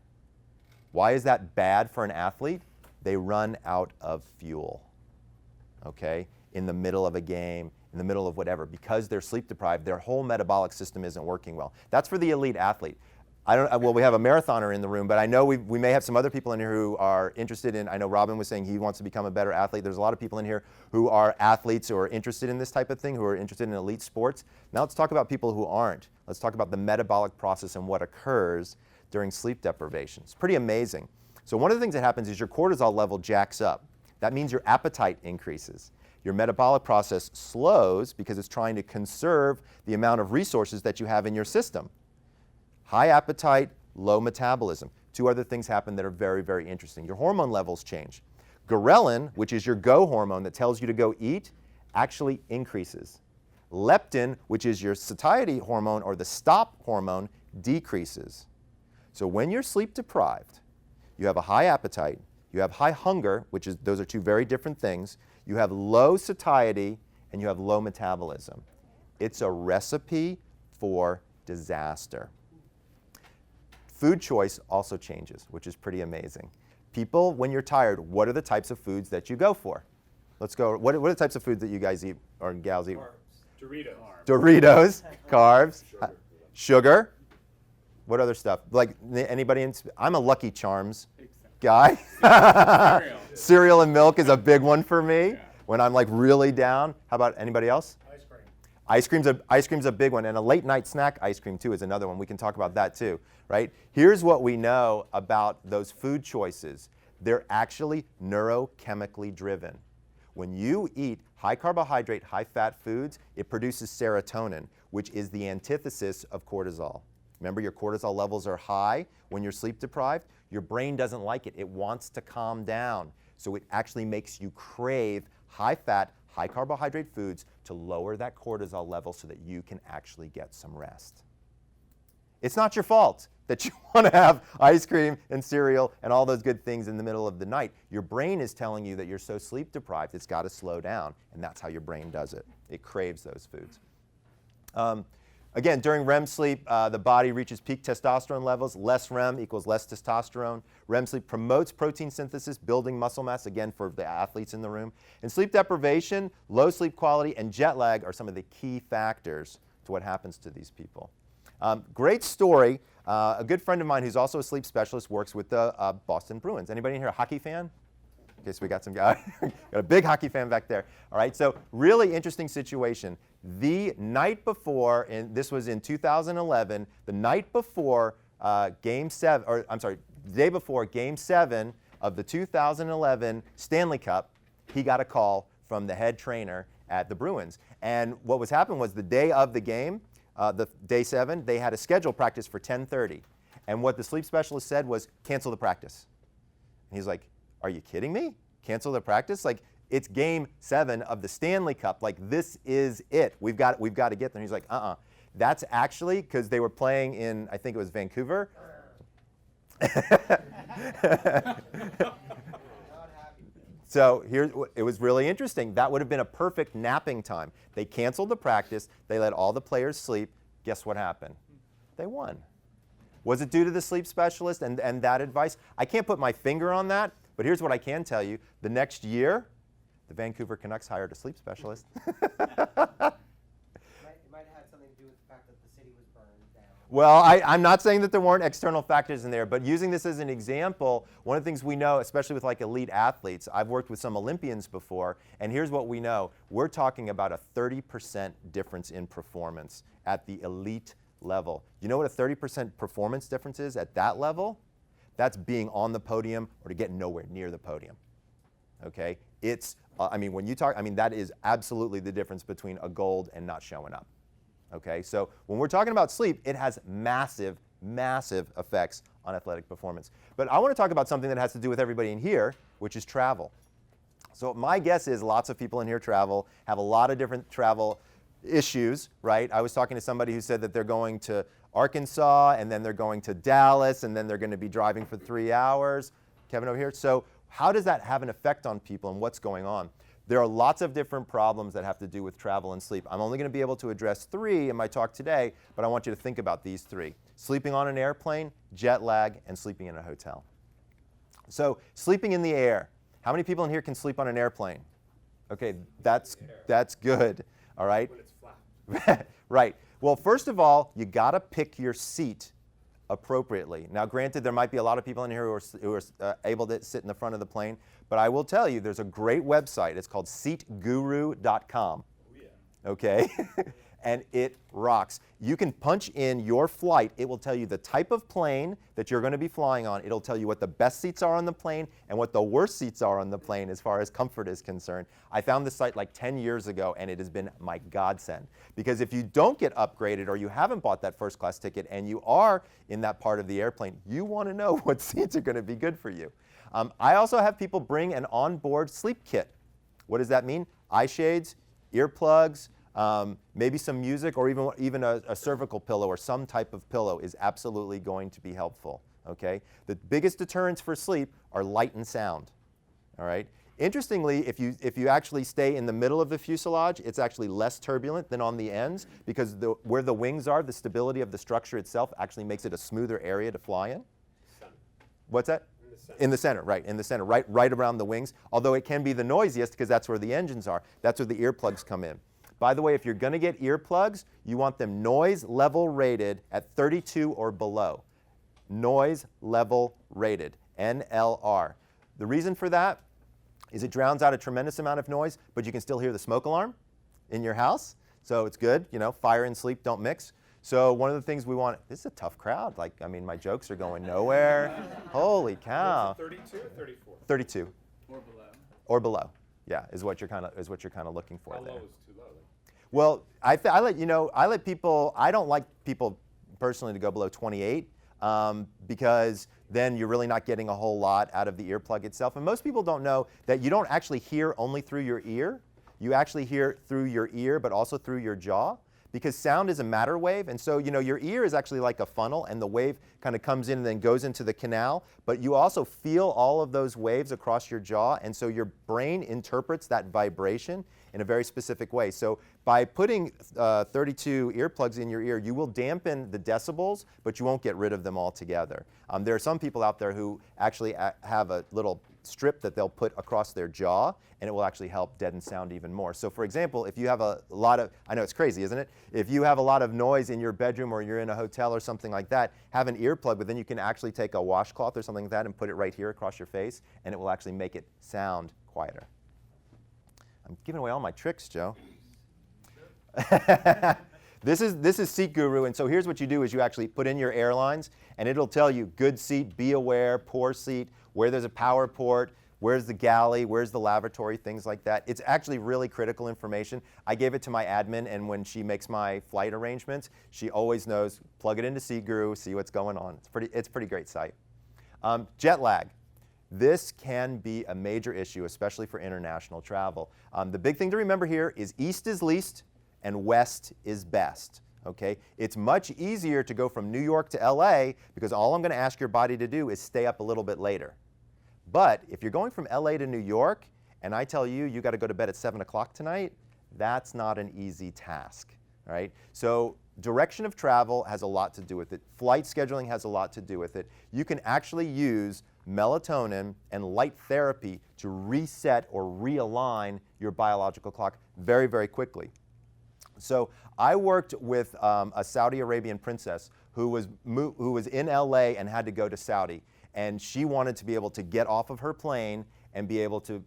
S3: Why is that bad for an athlete? They run out of fuel, okay, in the middle of a game, in the middle of whatever. Because they're sleep deprived, their whole metabolic system isn't working well. That's for the elite athlete. Well, we have a marathoner in the room, but I know we may have some other people in here who are interested in, I know Robin was saying he wants to become a better athlete. There's a lot of people in here who are athletes who are interested in this type of thing, who are interested in elite sports. Now let's talk about people who aren't. Let's talk about the metabolic process and what occurs during sleep deprivation. It's pretty amazing. So one of the things that happens is your cortisol level jacks up. That means your appetite increases. Your metabolic process slows because it's trying to conserve the amount of resources that you have in your system. High appetite, low metabolism. Two other things happen that are very, very interesting. Your hormone levels change. Ghrelin, which is your go hormone that tells you to go eat, actually increases. Leptin, which is your satiety hormone or the stop hormone, decreases. So when you're sleep deprived, you have a high appetite, you have high hunger, those are two very different things. You have low satiety and you have low metabolism. It's a recipe for disaster. Food choice also changes, which is pretty amazing. People, when you're tired, what are the types of foods that you go for? Let's go. What are the types of foods that you guys eat or gals eat?
S9: Doritos.
S3: Doritos, carbs, sugar. What other stuff? Like anybody? I'm a Lucky Charms guy. Cereal and milk is a big one for me when I'm like really down. How about anybody else? Ice cream's a big one, and a late night snack ice cream too is another one. We can talk about that too, right? Here's what we know about those food choices. They're actually neurochemically driven. When you eat high carbohydrate, high fat foods, it produces serotonin, which is the antithesis of cortisol. Remember, your cortisol levels are high when you're sleep deprived. Your brain doesn't like it. It wants to calm down. So it actually makes you crave high fat, high carbohydrate foods to lower that cortisol level so that you can actually get some rest. It's not your fault that you want to have ice cream and cereal and all those good things in the middle of the night. Your brain is telling you that you're so sleep deprived, it's got to slow down, and that's how your brain does it. It craves those foods. Again, during REM sleep, the body reaches peak testosterone levels. Less REM equals less testosterone. REM sleep promotes protein synthesis, building muscle mass, again, for the athletes in the room. And sleep deprivation, low sleep quality, and jet lag are some of the key factors to what happens to these people. Great story. A good friend of mine who's also a sleep specialist works with the Boston Bruins. Anybody in here a hockey fan? Okay, so we got some guy, got a big hockey fan back there. All right, so really interesting situation. The night before, and this was in 2011, the night before Game 7, or I'm sorry, the day before Game 7 of the 2011 Stanley Cup, he got a call from the head trainer at the Bruins. And what was happening was the day of the game, the day 7, they had a scheduled practice for 10:30. And what the sleep specialist said was, cancel the practice. And he's like, are you kidding me? Cancel the practice? Like, it's Game 7 of the Stanley Cup. Like, this is it. We've got to get there. And he's like, That's actually because they were playing in, I think it was Vancouver. So here, it was really interesting. That would have been a perfect napping time. They canceled the practice. They let all the players sleep. Guess what happened? They won. Was it due to the sleep specialist and that advice? I can't put my finger on that, but here's what I can tell you. The next year, the Vancouver Canucks hired a sleep specialist.
S11: It might have had something to do with the fact that the city was burned down.
S3: Well, I'm not saying that there weren't external factors in there, but using this as an example, one of the things we know, especially with like elite athletes, I've worked with some Olympians before, and here's what we know. We're talking about a 30% difference in performance at the elite level. You know what a 30% performance difference is at that level? That's being on the podium or to get nowhere near the podium. Okay? It's, when you talk, that is absolutely the difference between a gold and not showing up. Okay? So when we're talking about sleep, it has massive, massive effects on athletic performance. But I want to talk about something that has to do with everybody in here, which is travel. So my guess is lots of people in here travel, have a lot of different travel issues, right? I was talking to somebody who said that they're going to Arkansas, and then they're going to Dallas, and then they're going to be driving for 3 hours. Kevin over here. So how does that have an effect on people, and what's going on? There are lots of different problems that have to do with travel and sleep. I'm only going to be able to address 3 in my talk today, but I want you to think about these 3. Sleeping on an airplane, jet lag, and sleeping in a hotel. So sleeping in the air. How many people in here can sleep on an airplane? Okay, that's good. All right?
S9: When it's flat.
S3: Right. Well, first of all, you got to pick your seat appropriately. Now, granted, there might be a lot of people in here who are able to sit in the front of the plane, but I will tell you, there's a great website. It's called seatguru.com.
S9: Oh, yeah.
S3: Okay? And it rocks. You can punch in your flight. It will tell you the type of plane that you're going to be flying on. It'll tell you what the best seats are on the plane and what the worst seats are on the plane as far as comfort is concerned. I found this site like 10 years ago, and it has been my godsend. Because if you don't get upgraded or you haven't bought that first class ticket and you are in that part of the airplane, you want to know what seats are going to be good for you. I also have people bring an onboard sleep kit. What does that mean? Eye shades, earplugs, maybe some music, or even a cervical pillow or some type of pillow is absolutely going to be helpful. Okay? The biggest deterrents for sleep are light and sound. All right? Interestingly, if you actually stay in the middle of the fuselage, it's actually less turbulent than on the ends, because where the wings are, the stability of the structure itself actually makes it a smoother area to fly in.
S9: Center.
S3: What's that? In the center, right, in the center, right around the wings, although it can be the noisiest because that's where the engines are. That's where the earplugs come in. By the way, if you're going to get earplugs, you want them noise level rated at 32 or below. Noise level rated, NLR. The reason for that is it drowns out a tremendous amount of noise, but you can still hear the smoke alarm in your house. So it's good, fire and sleep don't mix. So one of the things we want, this is a tough crowd. My jokes are going nowhere. Holy cow.
S9: 32 or 34?
S3: 32.
S9: Or below.
S3: Or below. Yeah, is what you're kind of looking for
S9: How
S3: there.
S9: low is too low?
S3: Well, I let people, I don't like people personally to go below 28 because then you're really not getting a whole lot out of the earplug itself. And most people don't know that you don't actually hear only through your ear. You actually hear through your ear, but also through your jaw. Because sound is a matter wave, and so your ear is actually like a funnel, and the wave kind of comes in and then goes into the canal, but you also feel all of those waves across your jaw, and so your brain interprets that vibration in a very specific way. So by putting 32 earplugs in your ear, you will dampen the decibels, but you won't get rid of them altogether. There are some people out there who actually have a little strip that they'll put across their jaw, and it will actually help deaden sound even more. So for example, if you have a lot of, I know it's crazy, isn't it? If you have a lot of noise in your bedroom or you're in a hotel or something like that, have an earplug, but then you can actually take a washcloth or something like that and put it right here across your face, and it will actually make it sound quieter. I'm giving away all my tricks, Joe. This is Seat Guru, and so here's what you do is you actually put in your airlines, and it'll tell you good seat, be aware, poor seat, where there's a power port, where's the galley, where's the lavatory, things like that. It's actually really critical information. I gave it to my admin, and when she makes my flight arrangements, she always knows, plug it into Seat Guru, see what's going on. It's a pretty great site. Jet lag. This can be a major issue, especially for international travel. The big thing to remember here is east is least, and west is best. Okay? It's much easier to go from New York to LA because all I'm going to ask your body to do is stay up a little bit later. But if you're going from LA to New York and I tell you you got to go to bed at 7 o'clock tonight, that's not an easy task. Right? So direction of travel has a lot to do with it. Flight scheduling has a lot to do with it. You can actually use melatonin and light therapy to reset or realign your biological clock very, very quickly. So I worked with a Saudi Arabian princess who was in LA and had to go to Saudi. And she wanted to be able to get off of her plane and be able to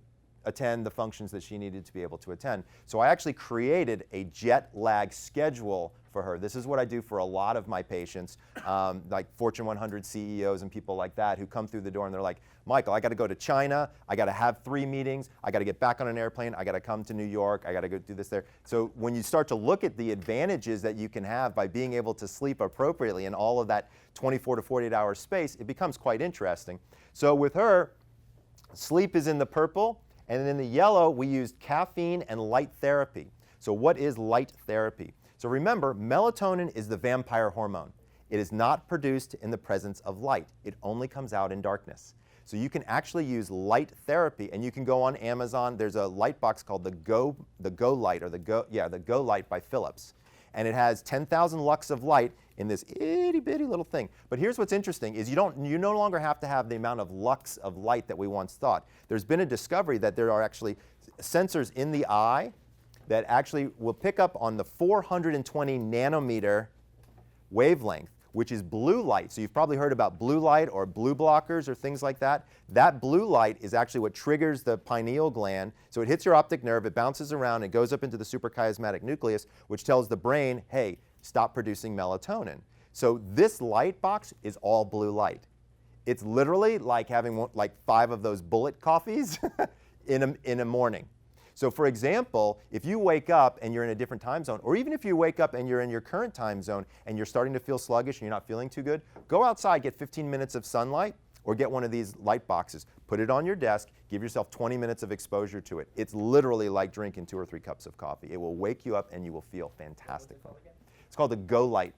S3: attend the functions that she needed to be able to attend. So I actually created a jet lag schedule for her. This is what I do for a lot of my patients, like Fortune 100 CEOs and people like that who come through the door and they're like, Michael, I got to go to China, I got to have 3 meetings, I got to get back on an airplane, I got to come to New York, I got to go do this there. So when you start to look at the advantages that you can have by being able to sleep appropriately in all of that 24 to 48 hour space, it becomes quite interesting. So with her, sleep is in the purple, and then in the yellow, we used caffeine and light therapy. So what is light therapy? So remember, melatonin is the vampire hormone. It is not produced in the presence of light. It only comes out in darkness. So you can actually use light therapy, and you can go on Amazon. There's a light box called the Go Light, or the Go Light by Philips. And it has 10,000 lux of light in this itty bitty little thing. But here's what's interesting is you no longer have to have the amount of lux of light that we once thought. There's been a discovery that there are actually sensors in the eye that actually will pick up on the 420 nanometer wavelength, which is blue light. So you've probably heard about blue light or blue blockers or things like that. That blue light is actually what triggers the pineal gland. So it hits your optic nerve, it bounces around, it goes up into the suprachiasmatic nucleus, which tells the brain, hey, stop producing melatonin. So this light box is all blue light. It's literally like having like 5 of those bullet coffees in a morning. So for example, if you wake up and you're in a different time zone, or even if you wake up and you're in your current time zone and you're starting to feel sluggish and you're not feeling too good, go outside, get 15 minutes of sunlight, or get one of these light boxes. Put it on your desk, give yourself 20 minutes of exposure to it. It's literally like drinking 2 or 3 cups of coffee. It will wake you up and you will feel fantastic from it. It's called the Go Light,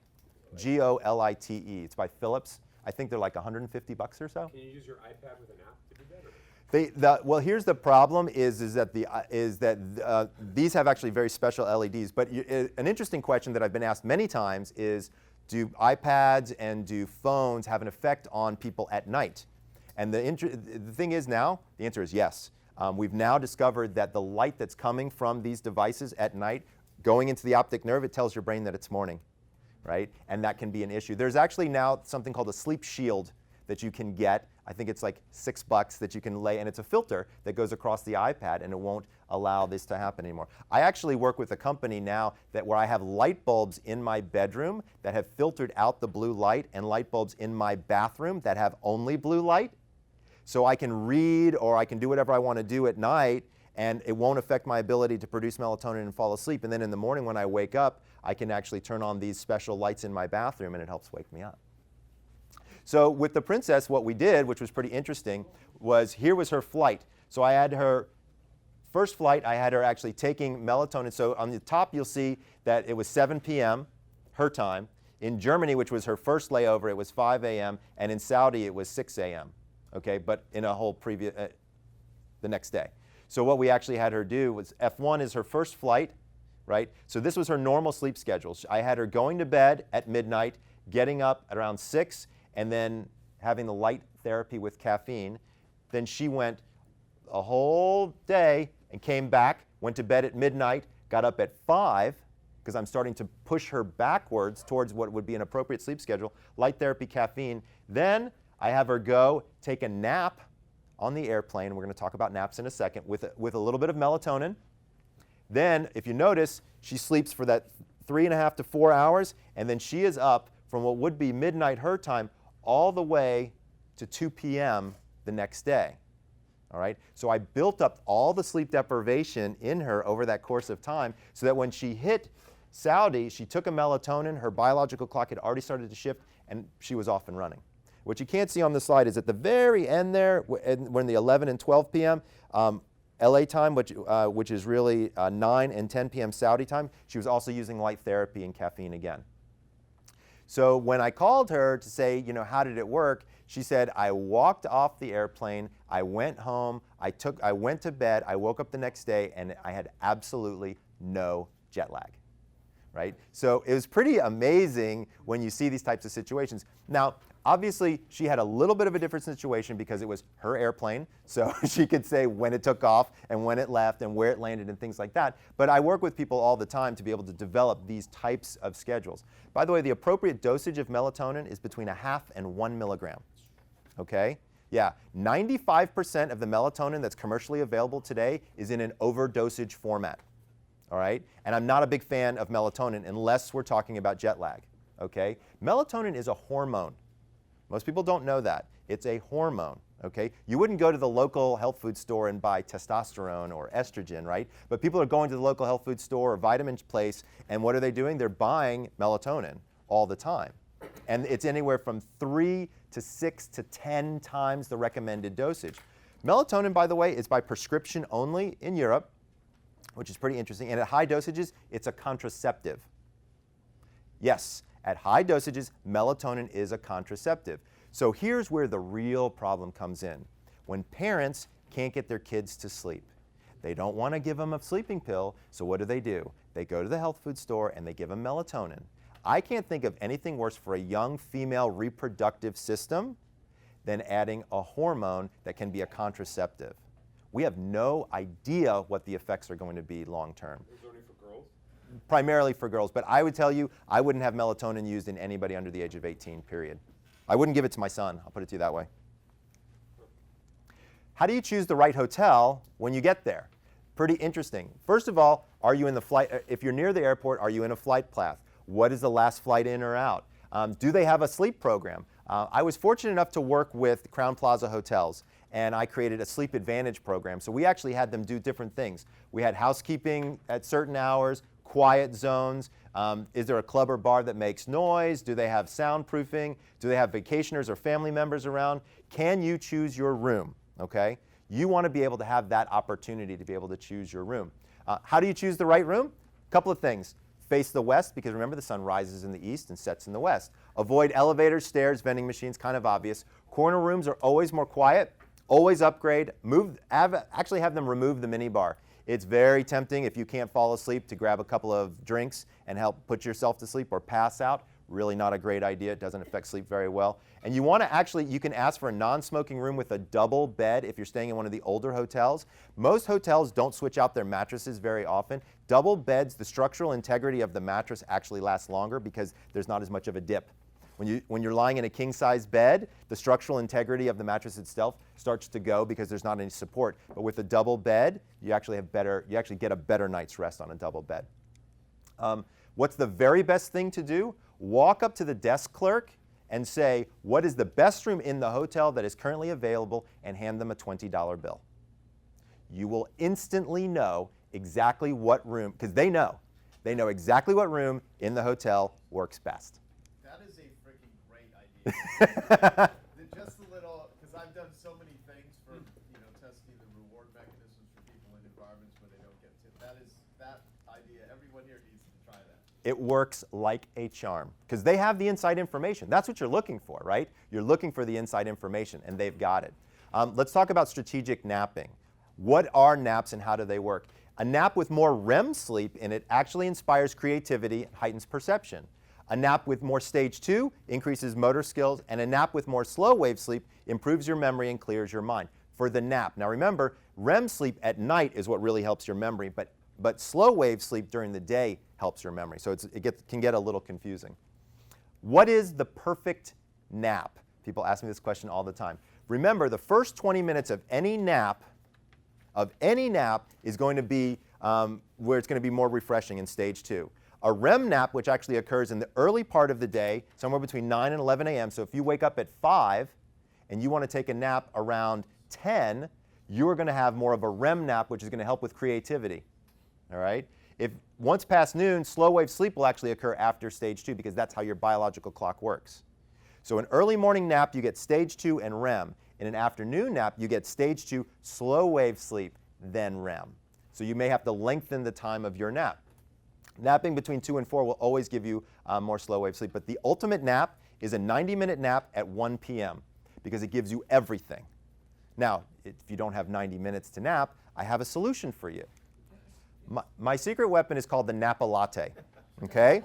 S3: G-O-L-I-T-E. It's by Philips. I think they're like $150 or so.
S9: Can you use your iPad with an app to do that?
S3: Well, here's the problem: is that these have actually very special LEDs. But an interesting question that I've been asked many times is, do iPads and do phones have an effect on people at night? And the thing is now, the answer is yes. We've now discovered that the light that's coming from these devices at night, going into the optic nerve, it tells your brain that it's morning, right? And that can be an issue. There's actually now something called a sleep shield that you can get. I think it's like $6 that you can lay, and it's a filter that goes across the iPad, and it won't allow this to happen anymore. I actually work with a company now where I have light bulbs in my bedroom that have filtered out the blue light, and light bulbs in my bathroom that have only blue light. So I can read or I can do whatever I want to do at night, and it won't affect my ability to produce melatonin and fall asleep. And then in the morning when I wake up, I can actually turn on these special lights in my bathroom, and it helps wake me up. So with the princess, what we did, which was pretty interesting, was here was her flight. So I had her first flight, I had her actually taking melatonin. So on the top, you'll see that it was 7 p.m., her time. In Germany, which was her first layover, it was 5 a.m., and in Saudi, it was 6 a.m., okay, but in a whole previous, the next day. So what we actually had her do was, F1 is her first flight, right? So this was her normal sleep schedule. I had her going to bed at midnight, getting up at around 6, and then having the light therapy with caffeine. Then she went a whole day and came back, went to bed at midnight, got up at 5, because I'm starting to push her backwards towards what would be an appropriate sleep schedule, light therapy, caffeine. Then I have her go take a nap on the airplane. We're going to talk about naps in a second, with a little bit of melatonin. Then, if you notice, she sleeps for that 3.5 to 4 hours, and then she is up from what would be midnight her time all the way to 2 p.m. the next day. All right? So I built up all the sleep deprivation in her over that course of time so that when she hit Saudi, she took a melatonin, her biological clock had already started to shift, and she was off and running. What you can't see on the slide is at the very end there, when the 11 and 12 p.m., LA time, which is really 9 and 10 p.m. Saudi time, she was also using light therapy and caffeine again. So when I called her to say, you know, how did it work? She said, I walked off the airplane, I went home, I went to bed, I woke up the next day, and I had absolutely no jet lag. right? So it was pretty amazing when you see these types of situations. Now, obviously, she had a little bit of a different situation because it was her airplane, so she could say when it took off and when it left and where it landed and things like that. But I work with people all the time to be able to develop these types of schedules. By the way, the appropriate dosage of melatonin is between 0.5 and 1 milligram. Okay? Yeah, 95% of the melatonin that's commercially available today is in an overdosage format. All right? And I'm not a big fan of melatonin unless we're talking about jet lag. Okay? Melatonin is a hormone. Most people don't know that. It's a hormone, okay? You wouldn't go to the local health food store and buy testosterone or estrogen, right? But people are going to the local health food store or vitamin place, and what are they doing? They're buying melatonin all the time. And it's anywhere from 3 to 6 to 10 times the recommended dosage. Melatonin, by the way, is by prescription only in Europe, which is pretty interesting. And at high dosages, it's a contraceptive. Yes. At high dosages, melatonin is a contraceptive. So here's where the real problem comes in. When parents can't get their kids to sleep, they don't want to give them a sleeping pill, so what do? They go to the health food store and they give them melatonin. I can't think of anything worse for a young female reproductive system than adding a hormone that can be a contraceptive. We have no idea what the effects are going to be long term. Primarily for girls, but I would tell you I wouldn't have melatonin used in anybody under the age of 18, period. I wouldn't give it to my son, I'll put it to you that way. How do you choose the right hotel when you get there? Pretty interesting. First of all, are you in the flight, if you're near the airport, are you in a flight path? What is the last flight in or out? Do they have a sleep program? I was fortunate enough to work with Crown Plaza Hotels, and I created a Sleep Advantage program. So we actually had them do different things. We had housekeeping at certain hours, quiet zones. Is there a club or bar that makes noise? Do they have soundproofing? Do they have vacationers or family members around? Can you choose your room? Okay? You want to be able to have that opportunity to be able to choose your room. How do you choose the right room? A couple of things. Face the west, because remember the sun rises in the east and sets in the west. Avoid elevators, stairs, vending machines, kind of obvious. Corner rooms are always more quiet. Always upgrade. Actually have them remove the minibar. It's very tempting if you can't fall asleep to grab a couple of drinks and help put yourself to sleep or pass out. Really not a great idea. It doesn't affect sleep very well. And you want to actually, you can ask for a non-smoking room with a double bed if you're staying in one of the older hotels. Most hotels don't switch out their mattresses very often. Double beds, the structural integrity of the mattress actually lasts longer because there's not as much of a dip. When you're lying in a king-size bed, the structural integrity of the mattress itself starts to go because there's not any support. But with a double bed, you actually get a better night's rest on a double bed. What's the very best thing to do? Walk up to the desk clerk and say, what is the best room in the hotel that is currently available, and hand them a $20 bill. You will instantly know exactly what room, because they know exactly what room in the hotel works best.
S12: That is a freaking great idea. Just a little, because I've done so many things for, testing the reward mechanisms for people in environments where they don't get tipped. That idea, everyone here needs to try that.
S3: It works like a charm, because they have the inside information. That's what you're looking for, right? You're looking for the inside information, and they've got it. Let's talk about strategic napping. What are naps and how do they work? A nap with more REM sleep in it actually inspires creativity and heightens perception. A nap with more stage 2 increases motor skills, and a nap with more slow wave sleep improves your memory and clears your mind. For the nap. Now remember, REM sleep at night is what really helps your memory, but slow wave sleep during the day helps your memory. So it can get a little confusing. What is the perfect nap? People ask me this question all the time. Remember, the first 20 minutes of any nap is going to be where it's going to be more refreshing in stage 2. A REM nap, which actually occurs in the early part of the day, somewhere between 9 and 11 a.m. So if you wake up at 5 and you want to take a nap around 10, you're going to have more of a REM nap, which is going to help with creativity. All right? If once past noon, slow wave sleep will actually occur after stage 2 because that's how your biological clock works. So an early morning nap, you get stage 2 and REM. In an afternoon nap, you get stage 2 slow wave sleep, then REM. So you may have to lengthen the time of your nap. Napping between 2 and 4 will always give you more slow wave sleep, but the ultimate nap is a 90-minute nap at 1 p.m. because it gives you everything. Now, if you don't have 90 minutes to nap, I have a solution for you. My secret weapon is called the Nap-a-latte. okay?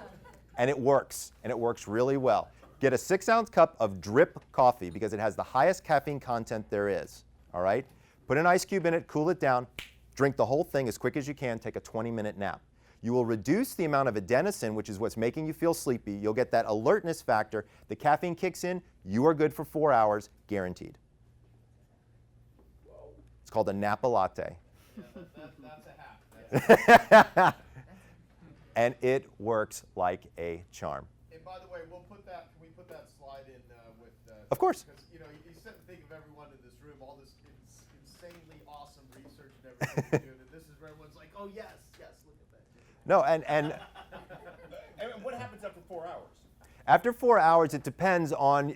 S3: And it works really well. Get a 6-ounce cup of drip coffee because it has the highest caffeine content there is, all right? Put an ice cube in it, cool it down, drink the whole thing as quick as you can, take a 20-minute nap. You will reduce the amount of adenosine, which is what's making you feel sleepy. You'll get that alertness factor. The caffeine kicks in, you are good for 4 hours, guaranteed. It's called a Nap-a-latte.
S12: Yeah, that's a hack.
S3: And it works like a charm.
S12: And by the way, we'll put that. Can we put that slide in with?
S3: Of course.
S12: Because you sit and think of everyone in this room, all this insanely awesome research and everything we're doing, and this is where everyone's like, oh yes, look at that.
S3: No, and
S9: And what happens after 4 hours?
S3: after 4 hours, it depends on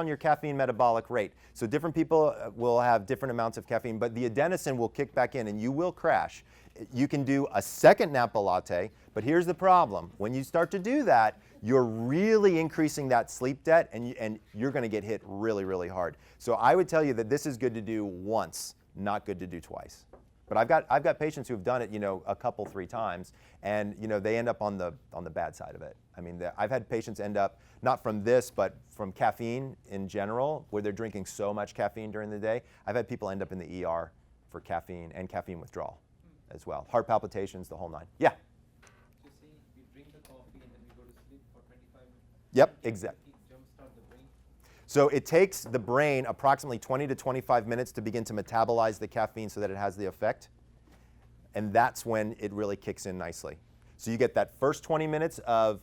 S3: your caffeine metabolic rate. So different people will have different amounts of caffeine, but the adenosine will kick back in and you will crash. You can do a second Nap-a-latte, but here's the problem. When you start to do that, you're really increasing that sleep debt and you're going to get hit really, really hard. So I would tell you that this is good to do once, not good to do twice. But I've got patients who've done it, a couple, 3 times, and they end up on the bad side of it. I mean, I've had patients end up not from this, but from caffeine in general, where they're drinking so much caffeine during the day. I've had people end up in the ER for caffeine and caffeine withdrawal as well. Heart palpitations, the whole 9. Yeah.
S11: So say we drink the coffee and then we go to sleep for 25 minutes.
S3: Yep, exactly.
S11: Jumpstart the brain.
S3: So it takes the brain approximately 20 to 25 minutes to begin to metabolize the caffeine so that it has the effect. And that's when it really kicks in nicely. So you get that first 20 minutes of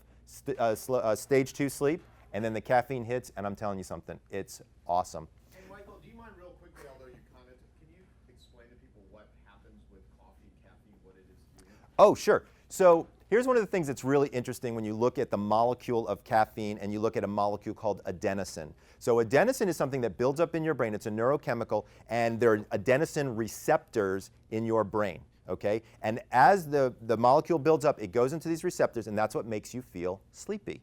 S3: stage 2 sleep, and then the caffeine hits, and I'm telling you something, it's awesome.
S12: Hey, Michael, do you mind real quickly, although you commented, can you explain to people what happens with coffee and caffeine, what it is doing?
S3: Oh, sure. So here's one of the things that's really interesting when you look at the molecule of caffeine and you look at a molecule called adenosine. So adenosine is something that builds up in your brain. It's a neurochemical, and there are adenosine receptors in your brain. Okay? And as the molecule builds up, it goes into these receptors, and that's what makes you feel sleepy.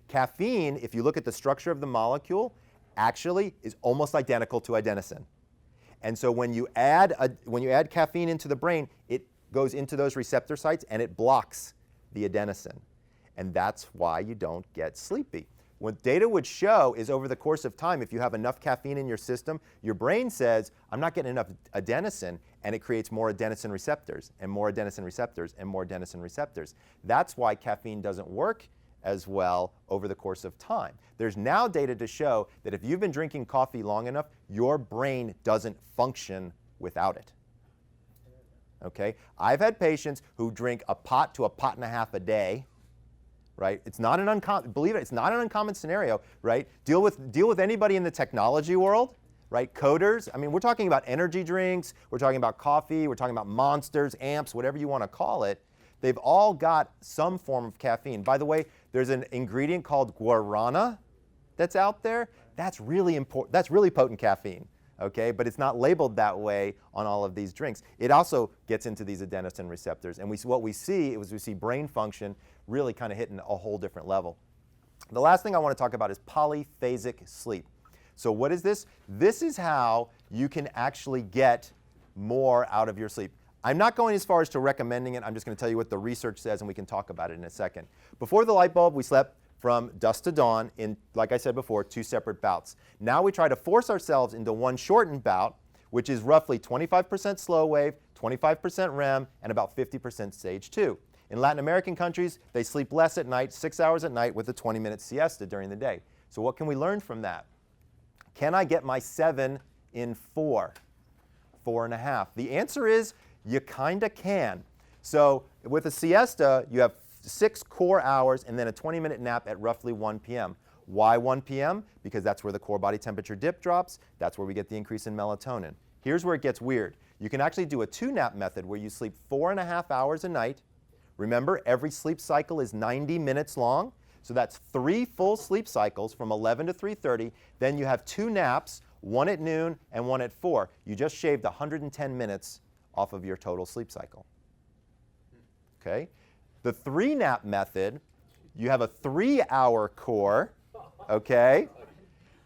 S3: Caffeine, if you look at the structure of the molecule, actually is almost identical to adenosine. And so when you add caffeine into the brain, it goes into those receptor sites and it blocks the adenosine. And that's why you don't get sleepy. What data would show is over the course of time, if you have enough caffeine in your system, your brain says, I'm not getting enough adenosine, and it creates more adenosine receptors, and more adenosine receptors, and more adenosine receptors. That's why caffeine doesn't work as well over the course of time. There's now data to show that if you've been drinking coffee long enough, your brain doesn't function without it. Okay? I've had patients who drink a pot to a pot and a half a day. Right? It's not an uncommon, believe it, it's not an uncommon scenario, right? Deal with anybody in the technology world, right? Coders. I mean, we're talking about energy drinks, we're talking about coffee, we're talking about monsters, amps, whatever you want to call it. They've all got some form of caffeine. By the way, there's an ingredient called guarana that's out there. That's really important. That's really potent caffeine. Okay, but it's not labeled that way on all of these drinks. It also gets into these adenosine receptors, and what we see brain function really kind of hitting a whole different level. The last thing I want to talk about is polyphasic sleep. So what is this? This is how you can actually get more out of your sleep. I'm not going as far as to recommending it. I'm just going to tell you what the research says, and we can talk about it in a second. Before the light bulb, we slept from dusk to dawn in, like I said before, 2 separate bouts. Now we try to force ourselves into one shortened bout, which is roughly 25% slow wave, 25% REM, and about 50% stage 2. In Latin American countries, they sleep less at night, 6 hours at night, with a 20-minute siesta during the day. So what can we learn from that? Can I get my 7 in 4, 4.5? The answer is you kind of can. So with a siesta, you have 6 core hours and then a 20-minute nap at roughly 1 p.m. Why 1 p.m.? Because that's where the core body temperature dip drops. That's where we get the increase in melatonin. Here's where it gets weird. You can actually do a 2-nap method where you sleep 4.5 hours a night. Remember, every sleep cycle is 90 minutes long. So that's 3 full sleep cycles from 11 to 3:30. Then you have 2 naps, 1 at noon and 1 at 4. You just shaved 110 minutes off of your total sleep cycle. Okay? The 3-nap method, you have a 3-hour core, okay?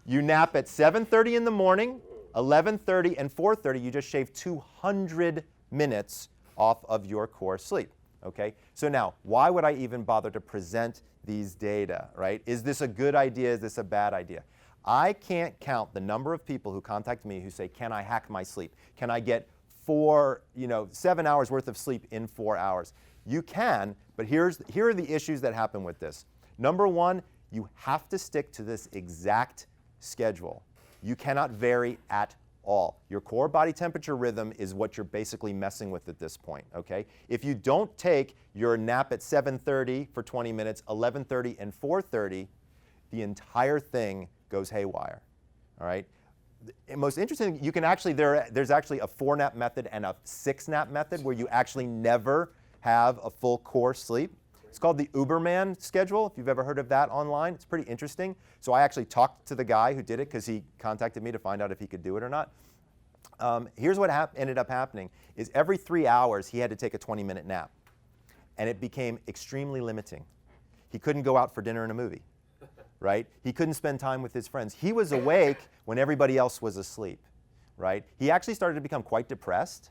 S3: You nap at 7:30 in the morning, 11:30, and 4:30. You just shave 200 minutes off of your core sleep. Okay? So now, why would I even bother to present these data, right? Is this a good idea? Is this a bad idea? I can't count the number of people who contact me who say, can I hack my sleep? Can I get 7 hours worth of sleep in 4 hours? You can, but here are the issues that happen with this. Number one, you have to stick to this exact schedule. You cannot vary at all. Your core body temperature rhythm is what you're basically messing with at this point, okay? If you don't take your nap at 7:30 for 20 minutes, 11:30 and 4:30, the entire thing goes haywire, all right? The most interesting, you can actually, there's actually a 4-nap method and a 6-nap method where you actually never have a full core sleep. It's called the Uberman schedule, if you've ever heard of that online. It's pretty interesting. So I actually talked to the guy who did it because he contacted me to find out if he could do it or not. Here's what ended up happening is every 3 hours he had to take a 20-minute nap. And it became extremely limiting. He couldn't go out for dinner and a movie, right? He couldn't spend time with his friends. He was awake when everybody else was asleep, right? He actually started to become quite depressed.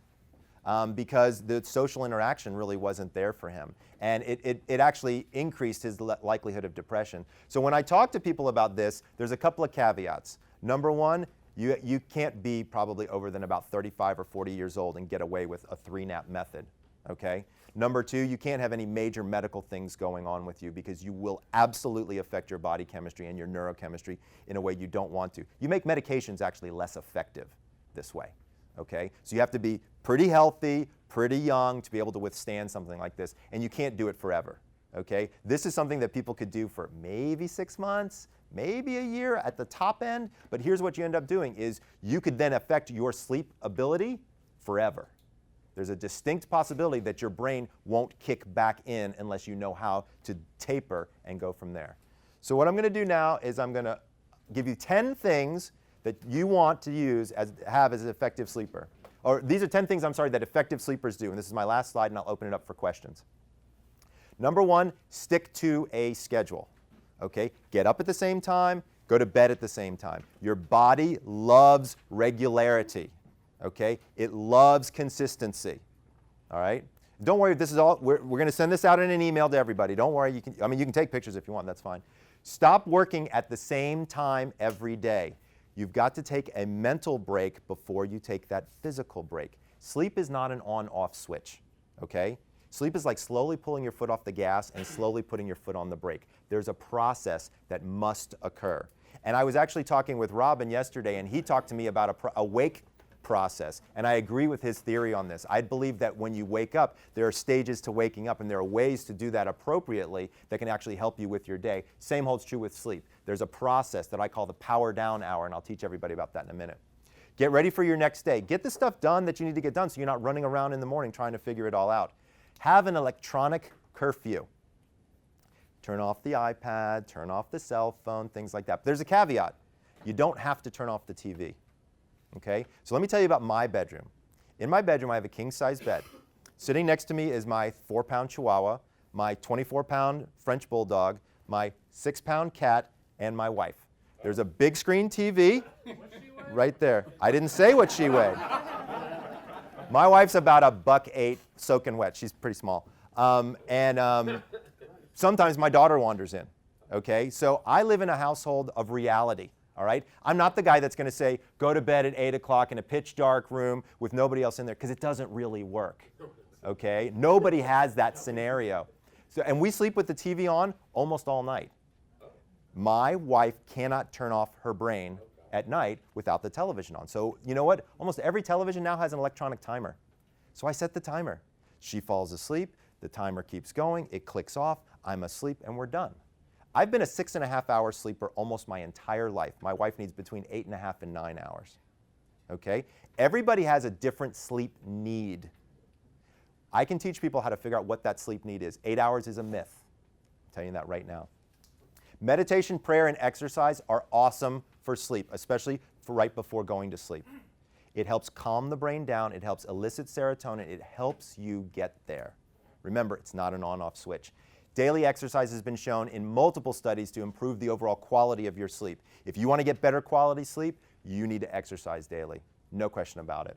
S3: Because the social interaction really wasn't there for him. And it actually increased his likelihood of depression. So when I talk to people about this, there's a couple of caveats. Number one, you can't be probably over than about 35 or 40 years old and get away with a 3-nap method, okay? Number two, you can't have any major medical things going on with you because you will absolutely affect your body chemistry and your neurochemistry in a way you don't want to. You make medications actually less effective this way. Okay? So you have to be pretty healthy, pretty young to be able to withstand something like this, and you can't do it forever. Okay? This is something that people could do for maybe 6 months, maybe a year at the top end, but here's what you end up doing is you could then affect your sleep ability forever. There's a distinct possibility that your brain won't kick back in unless you know how to taper and go from there. So what I'm going to do now is I'm going to give you 10 things that you want to have as an effective sleeper. Or these are 10 things, that effective sleepers do. And this is my last slide, and I'll open it up for questions. Number one, stick to a schedule. Okay? Get up at the same time, go to bed at the same time. Your body loves regularity. Okay? It loves consistency. All right? Don't worry, this is all, we're going to send this out in an email to everybody. Don't worry, you can take pictures if you want, that's fine. Stop working at the same time every day. You've got to take a mental break before you take that physical break. Sleep is not an on-off switch, okay? Sleep is like slowly pulling your foot off the gas and slowly putting your foot on the brake. There's a process that must occur. And I was actually talking with Robin yesterday, and he talked to me about a wake process, and I agree with his theory on this. I believe that when you wake up, there are stages to waking up, and there are ways to do that appropriately that can actually help you with your day. Same holds true with sleep. There's a process that I call the power down hour, and I'll teach everybody about that in a minute. Get ready for your next day. Get the stuff done that you need to get done so you're not running around in the morning trying to figure it all out. Have an electronic curfew. Turn off the iPad, turn off the cell phone, things like that. But there's a caveat. You don't have to turn off the TV. Okay? So let me tell you about my bedroom. In my bedroom, I have a king-size bed. Sitting next to me is my 4-pound Chihuahua, my 24-pound French Bulldog, my 6-pound cat, and my wife. There's a big screen TV right there. I didn't say what she weighed. My wife's about $1.08 soaking wet. She's pretty small. Sometimes my daughter wanders in. Okay? So I live in a household of reality. All right? I'm not the guy that's going to say, go to bed at 8 o'clock in a pitch dark room with nobody else in there, because it doesn't really work. Okay? Nobody has that scenario. So, and we sleep with the TV on almost all night. My wife cannot turn off her brain at night without the television on. So you know what? Almost every television now has an electronic timer. So I set the timer. She falls asleep, the timer keeps going, it clicks off, I'm asleep, and we're done. I've been a 6.5-hour sleeper almost my entire life. My wife needs between 8.5 and 9 hours. Okay? Everybody has a different sleep need. I can teach people how to figure out what that sleep need is. 8 hours is a myth. I'm telling you that right now. Meditation, prayer, and exercise are awesome for sleep, especially for right before going to sleep. It helps calm the brain down. It helps elicit serotonin. It helps you get there. Remember, it's not an on-off switch. Daily exercise has been shown in multiple studies to improve the overall quality of your sleep. If you want to get better quality sleep, you need to exercise daily. No question about it.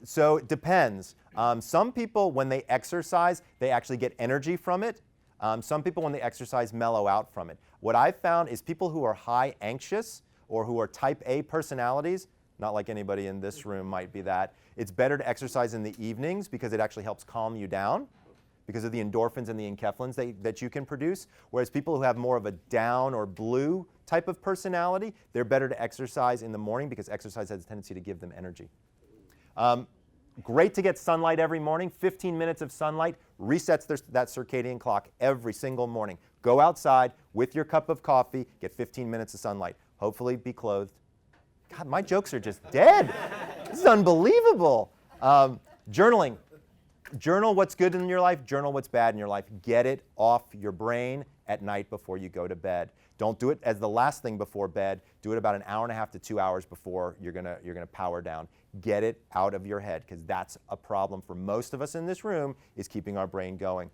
S3: So it depends. Some people, when they exercise, they actually get energy from it. Some people, when they exercise, mellow out from it. What I've found is people who are high anxious or who are type A personalities, not like anybody in this room might be that, it's better to exercise in the evenings because it actually helps calm you down because of the endorphins and the enkephalins that you can produce. Whereas people who have more of a down or blue type of personality, they're better to exercise in the morning because exercise has a tendency to give them energy. Great to get sunlight every morning. 15 minutes of sunlight resets that circadian clock every single morning. Go outside with your cup of coffee, get 15 minutes of sunlight. Hopefully be clothed. God, my jokes are just dead. This is unbelievable. Journaling. Journal what's good in your life, journal what's bad in your life. Get it off your brain at night before you go to bed. Don't do it as the last thing before bed. Do it about an hour and a half to 2 hours before you're gonna power down. Get it out of your head, because that's a problem for most of us in this room, is keeping our brain going.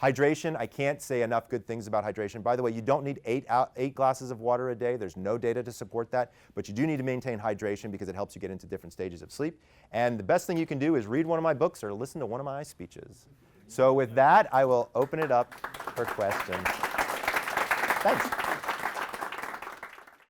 S3: Hydration, I can't say enough good things about hydration. By the way, you don't need 8 glasses of water a day. There's no data to support that. But you do need to maintain hydration because it helps you get into different stages of sleep. And the best thing you can do is read one of my books or listen to one of my speeches. So with that, I will open it up for questions. Thanks.